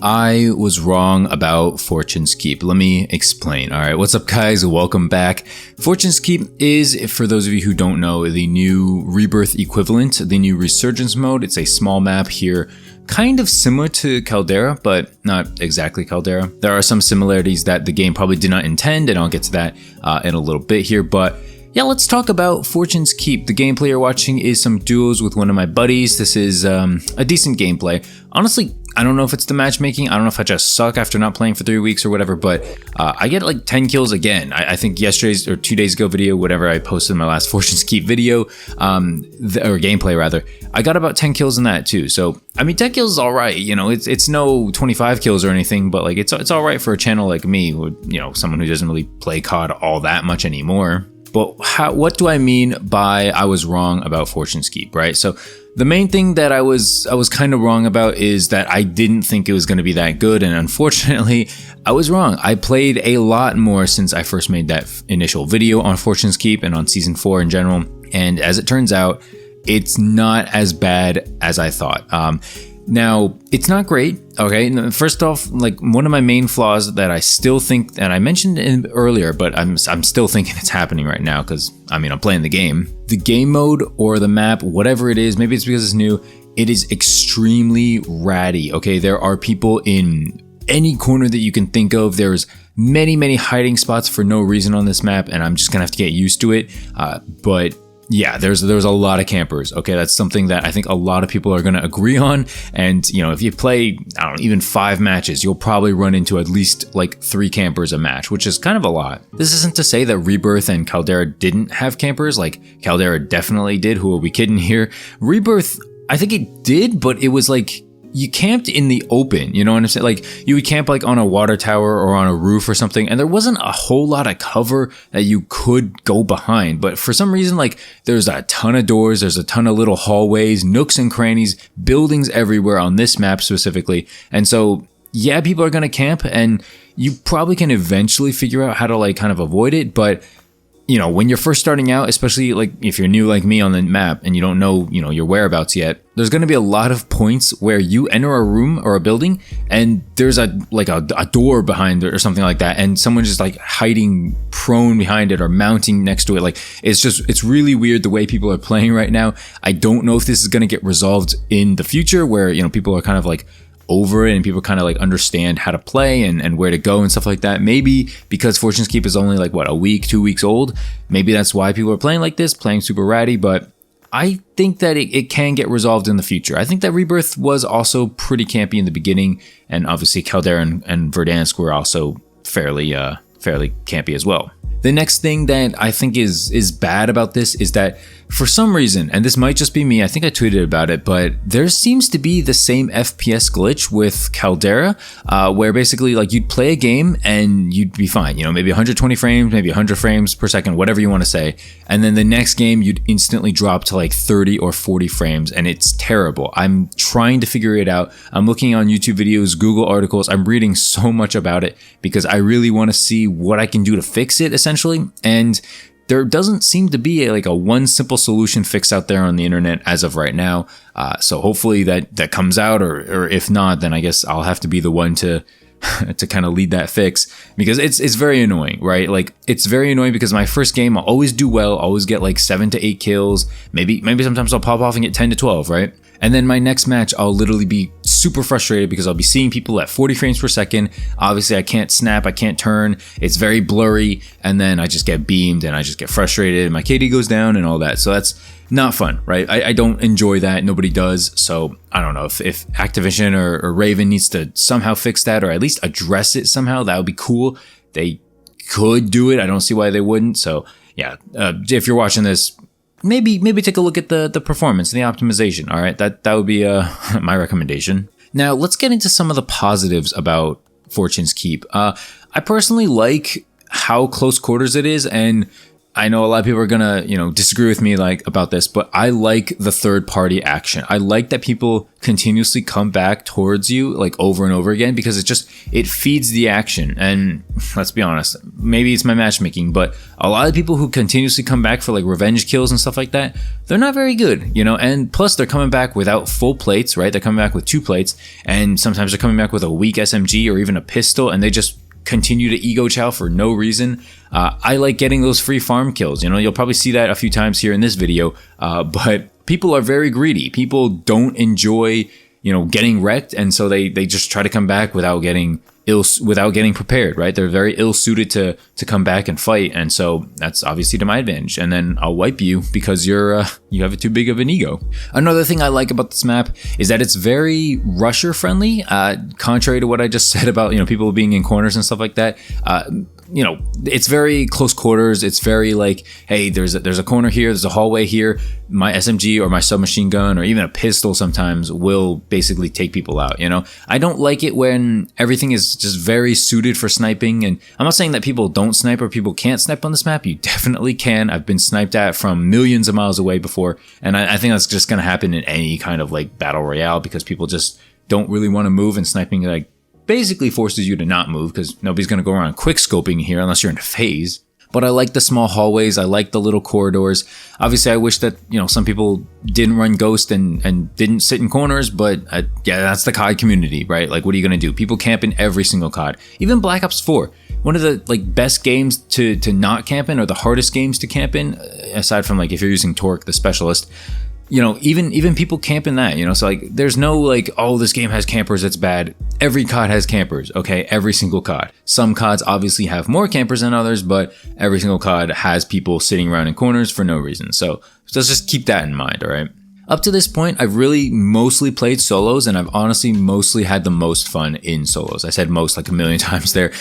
I was wrong about Fortune's Keep. Let me explain. All right, what's up, guys? Welcome back. Fortune's Keep is, for those of you who don't know, the new Rebirth equivalent, the new Resurgence mode. It's a small map here, kind of similar to Caldera, but not exactly Caldera. There are some similarities that the game probably did not intend, and I'll get to that in a little bit here, but yeah, let's talk about Fortune's Keep. The gameplay you're watching is some duos with one of my buddies. This is a decent gameplay. Honestly, I don't know if it's the matchmaking. I don't know if I just suck after not playing for 3 weeks or whatever, but I get like 10 kills again. I think yesterday's or 2 days ago video, whatever I posted in my last Fortune's Keep video, or gameplay rather, I got about 10 kills in that too. So, I mean, 10 kills is all right. You know, it's no 25 kills or anything, but like it's all right for a channel like me, who, you know, someone who doesn't really play COD all that much anymore. But what do I mean by I was wrong about Fortune's Keep, right? So the main thing that I was kind of wrong about is that I didn't think it was going to be that good, and unfortunately, I was wrong. I played a lot more since I first made that initial video on Fortune's Keep and on Season 4 in general, and as it turns out, it's not as bad as I thought. Now, it's not great, okay? First off, like one of my main flaws that I still think, and I mentioned it earlier, but I'm still thinking it's happening right now because, I mean, I'm playing the game. The game mode or the map, whatever it is, maybe it's because it's new, it is extremely ratty, okay? There are people in any corner that you can think of. There's many hiding spots for no reason on this map, and I'm just gonna have to get used to it, but yeah, there's a lot of campers. Okay, that's something that I think a lot of people are going to agree on. And, you know, if you play, I don't know, even 5 matches, you'll probably run into at least like 3 campers a match, which is kind of a lot. This isn't to say that Rebirth and Caldera didn't have campers. Like, Caldera definitely did. Who are we kidding here? Rebirth, I think it did, but it was like, you camped in the open, you know what I'm saying? Like, you would camp like on a water tower or on a roof or something, and there wasn't a whole lot of cover that you could go behind. But for some reason, like, there's a ton of doors, there's a ton of little hallways, nooks and crannies, buildings everywhere on this map specifically. And so, yeah, people are gonna camp, and you probably can eventually figure out how to like kind of avoid it, but you know, when you're first starting out, especially like if you're new like me on the map and you don't know, you know, your whereabouts yet, there's going to be a lot of points where you enter a room or a building and there's a door behind it or something like that, and someone's just like hiding prone behind it or mounting next to it. Like, it's really weird the way people are playing right now. I don't know if this is going to get resolved in the future where, you know, people are kind of like over it and people kind of like understand how to play and where to go and stuff like that. Maybe because Fortune's Keep is only like what, a week, 2 weeks old, maybe that's why people are playing like this, playing super ratty. But I think that it can get resolved in the future. I think that Rebirth was also pretty campy in the beginning, and obviously Caldera and Verdansk were also fairly campy as well. The next thing that I think is bad about this is that for some reason, and this might just be me, I think I tweeted about it, but there seems to be the same FPS glitch with Caldera, where basically like you'd play a game and you'd be fine, you know, maybe 120 frames, maybe 100 frames per second, whatever you want to say. And then the next game you'd instantly drop to like 30 or 40 frames, and it's terrible. I'm trying to figure it out. I'm looking on YouTube videos, Google articles. I'm reading so much about it because I really want to see what I can do to fix it, essentially. And there doesn't seem to be a one simple solution fix out there on the internet as of right now. So hopefully that comes out, or if not, then I guess I'll have to be the one to kind of lead that fix, because it's very annoying, right? Like, it's very annoying because my first game I'll always do well, always get like 7 to 8 kills, maybe sometimes I'll pop off and get 10 to 12, right? And then my next match, I'll literally be super frustrated because I'll be seeing people at 40 frames per second. Obviously, I can't snap, I can't turn. It's very blurry. And then I just get beamed and I just get frustrated. My KD goes down and all that. So that's not fun, right? I don't enjoy that. Nobody does. So I don't know if Activision or Raven needs to somehow fix that, or at least address it somehow. That would be cool. They could do it. I don't see why they wouldn't. So yeah, if you're watching this, maybe take a look at the performance and the optimization. All right, that would be my recommendation. Now let's get into some of the positives about Fortune's Keep. I personally like how close quarters it is, and I know a lot of people are gonna, disagree with me about this, but I like the third party action. I like that people continuously come back towards you over and over again, because it feeds the action. And let's be honest, maybe it's my matchmaking, but a lot of people who continuously come back for revenge kills and stuff like that, they're not very good, and plus they're coming back without full plates, right? They're coming back with 2 plates, and sometimes they're coming back with a weak SMG or even a pistol, and they just continue to ego chow for no reason. I like getting those free farm kills. You'll probably see that a few times here in this video, but people are very greedy. People don't enjoy, getting wrecked, and so they just try to come back without getting prepared, right? They're very ill suited to come back and fight, and so that's obviously to my advantage. And then I'll wipe you because you have too big of an ego. Another thing I like about this map is that it's very rusher friendly, contrary to what I just said about people being in corners and stuff like that. It's very close quarters. It's very hey, there's a corner here, there's a hallway here. My SMG or my submachine gun or even a pistol sometimes will basically take people out. I don't like it when everything is just very suited for sniping. And I'm not saying that people don't snipe or people can't snipe on this map. You definitely can. I've been sniped at from millions of miles away before, and I think that's just gonna happen in any kind of battle royale, because people just don't really want to move, and sniping basically forces you to not move, because nobody's going to go around quick scoping here unless you're in a phase. But I like the small hallways. I like the little corridors. Obviously, I wish that, some people didn't run Ghost and didn't sit in corners, but yeah, that's the COD community, right? What are you going to do? People camp in every single COD. Even Black Ops 4, one of the best games to not camp in, or the hardest games to camp in, aside from if you're using Torque, the specialist. Even people camp in that, so there's no oh, this game has campers, it's bad. Every COD has campers, okay? Every single COD. Some CODs obviously have more campers than others, but every single COD has people sitting around in corners for no reason. So let's just keep that in mind, all right? Up to this point, I've really mostly played solos, and I've honestly mostly had the most fun in solos. I said most a million times there.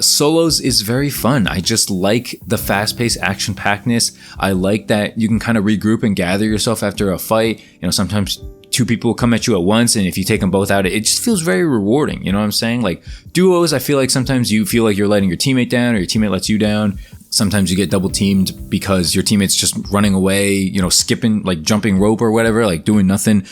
Solos is very fun. I just like the fast-paced action-packedness. I like that you can kind of regroup and gather yourself after a fight. Sometimes 2 people will come at you at once, and if you take them both out, it just feels very rewarding. You know what I'm saying? Duos, I feel sometimes you feel you're letting your teammate down, or your teammate lets you down. Sometimes you get double teamed because your teammate's just running away, skipping, jumping rope or whatever, doing nothing.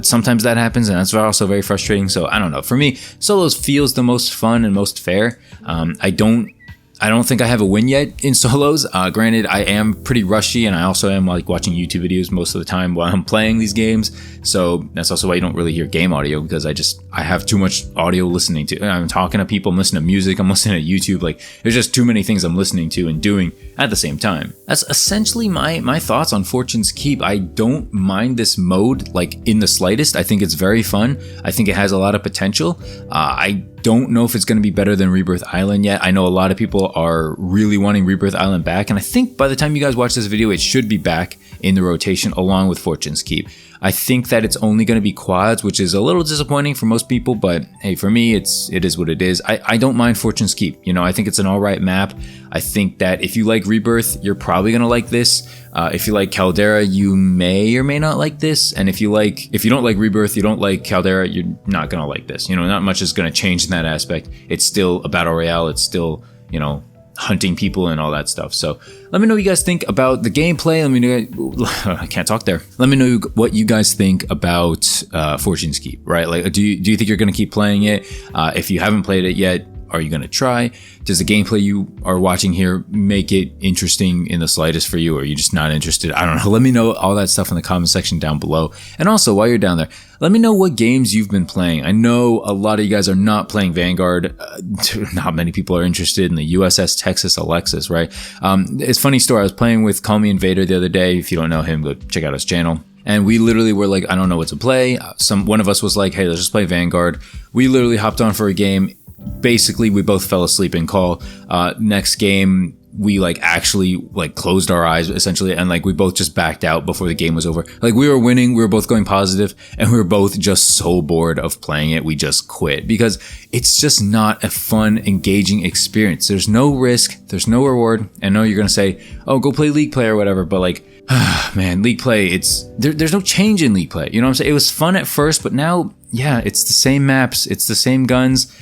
Sometimes that happens, and that's also very frustrating. So I don't know. For me, solos feels the most fun and most fair. I don't think I have a win yet in solos. Granted, I am pretty rushy, and I also am watching YouTube videos most of the time while I'm playing these games. So that's also why you don't really hear game audio, because I have too much audio listening to. I'm talking to people, I'm listening to music, I'm listening to YouTube. There's just too many things I'm listening to and doing at the same time. That's essentially my thoughts on Fortune's Keep. I don't mind this mode in the slightest. I think it's very fun. I think it has a lot of potential. I don't know if it's going to be better than Rebirth Island yet. I know a lot of people are really wanting Rebirth Island back, and I think by the time you guys watch this video, it should be back in the rotation along with Fortune's Keep. I think that it's only going to be quads, which is a little disappointing for most people, but hey, for me, it is what it is. I don't mind Fortune's Keep. I think it's an alright map. I think that if you like Rebirth, you're probably going to like this. If you like Caldera, you may or may not like this. And if you don't like Rebirth, you don't like Caldera, you're not going to like this. Not much is going to change in that aspect. It's still a battle royale. It's still, hunting people and all that stuff. So let me know what you guys think about the gameplay. Let me know. I can't talk there. Let me know what you guys think about Fortune's Keep, right? Do you think you're going to keep playing it? If you haven't played it yet, are you going to try? Does the gameplay you are watching here make it interesting in the slightest for you, or are you just not interested? I don't know. Let me know all that stuff in the comment section down below. And also, while you're down there, let me know what games you've been playing. I know a lot of you guys are not playing Vanguard. Not many people are interested in the USS Texas Alexis, right? It's a funny story. I was playing with Call Me Invader the other day. If you don't know him, go check out his channel. And we literally were I don't know what to play. One of us was hey, let's just play Vanguard. We literally hopped on for a game. Basically, we both fell asleep in call. Next game, we actually closed our eyes essentially, and we both just backed out before the game was over. We were winning, we were both going positive, and we were both just so bored of playing it, we just quit, because it's just not a fun, engaging experience. There's no risk, there's no reward. I know you're gonna say, oh, go play League Play or whatever, but man, League Play, there's no change in League Play. You know what I'm saying? It was fun at first, but now, yeah, it's the same maps, it's the same guns.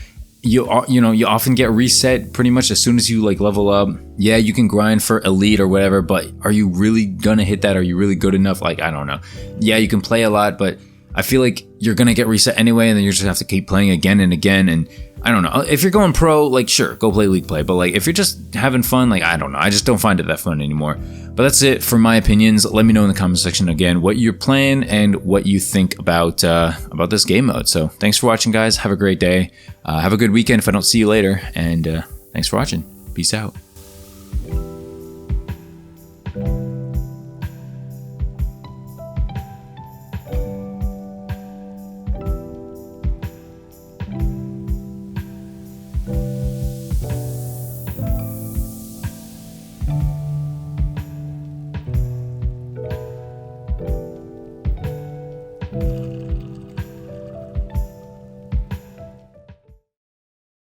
you often get reset pretty much as soon as you like level up. Yeah, you can grind for elite or whatever, but are you really gonna hit that? Are you really good enough? Like, I don't know. Yeah, you can play a lot, but I feel like you're gonna get reset anyway, and then you're just gonna have to keep playing again and again. And I don't know. If you're going pro, like, sure, go play league play. But like, if you're just having fun, like, I don't know. I just don't find it that fun anymore. But that's it for my opinions. Let me know in the comment section again what you're playing and what you think about this game mode. So thanks for watching, guys. Have a great day. Have a good weekend if I don't see you later. And thanks for watching. Peace out.